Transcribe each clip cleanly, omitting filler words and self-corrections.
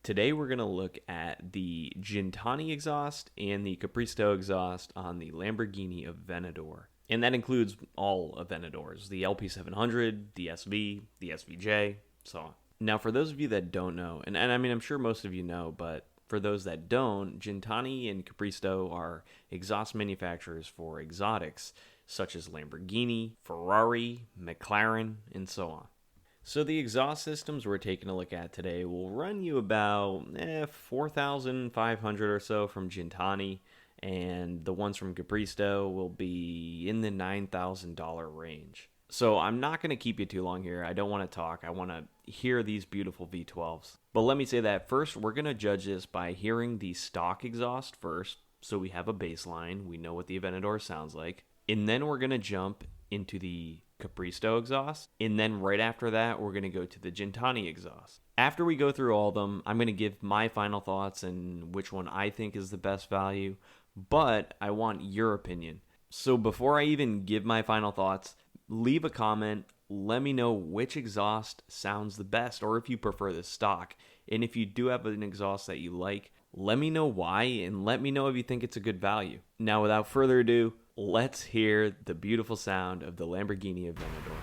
Today we're going to look at the Gintani exhaust and the Capristo exhaust on the Lamborghini Aventador. And that includes all Aventadors, the LP700, the SV, the SVJ, so on. Now for those of you that don't know, and I mean I'm sure most of you know, but for those that don't, Gintani and Capristo are exhaust manufacturers for exotics such as Lamborghini, Ferrari, McLaren, and so on. So the exhaust systems we're taking a look at today will run you about $4,500 or so from Gintani, and the ones from Capristo will be in the $9,000 range. So I'm not going to keep you too long here. I don't want to talk. I want to hear these beautiful V12s. But let me say that first, we're going to judge this by hearing the stock exhaust first, so we have a baseline. We know what the Aventador sounds like. And then we're going to jump into the Capristo exhaust, and then right after that we're going to go to the Gintani exhaust. After we go through all of them, I'm going to give my final thoughts and which one I think is the best value, but I want your opinion. So before I even give my final thoughts, leave a comment, let me know which exhaust sounds the best, or if you prefer the stock. And if you do have an exhaust that you like, let me know why, and let me know if you think it's a good value. Now without further ado, let's hear the beautiful sound of the Lamborghini Aventador.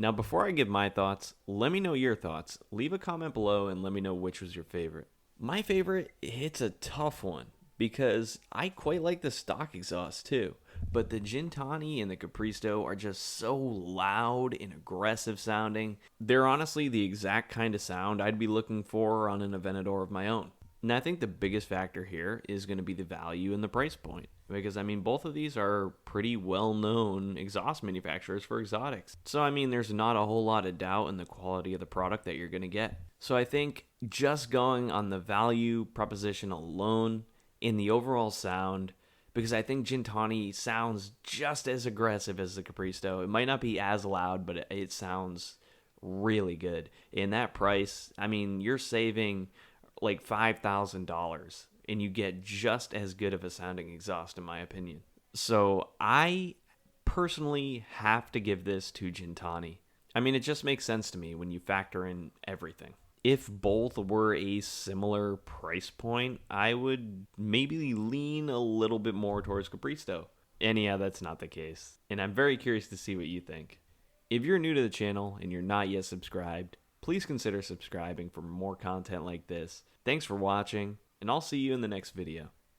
Now, before I give my thoughts, let me know your thoughts. Leave a comment below and let me know which was your favorite. My favorite, it's a tough one because I quite like the stock exhaust too. But the Gintani and the Capristo are just so loud and aggressive sounding. They're honestly the exact kind of sound I'd be looking for on an Aventador of my own. And I think the biggest factor here is going to be the value and the price point. Because, I mean, both of these are pretty well-known exhaust manufacturers for exotics. So, I mean, there's not a whole lot of doubt in the quality of the product that you're going to get. So, I think just going on the value proposition alone in the overall sound, because I think Gintani sounds just as aggressive as the Capristo. It might not be as loud, but it sounds really good. In that price, I mean, you're saving like $5,000 and you get just as good of a sounding exhaust, in my opinion. So I personally have to give this to Gintani. I mean, it just makes sense to me when you factor in everything. If both were a similar price point, I would maybe lean a little bit more towards Capristo. And yeah, that's not the case. And I'm very curious to see what you think. If you're new to the channel and you're not yet subscribed, please consider subscribing for more content like this. Thanks for watching, and I'll see you in the next video.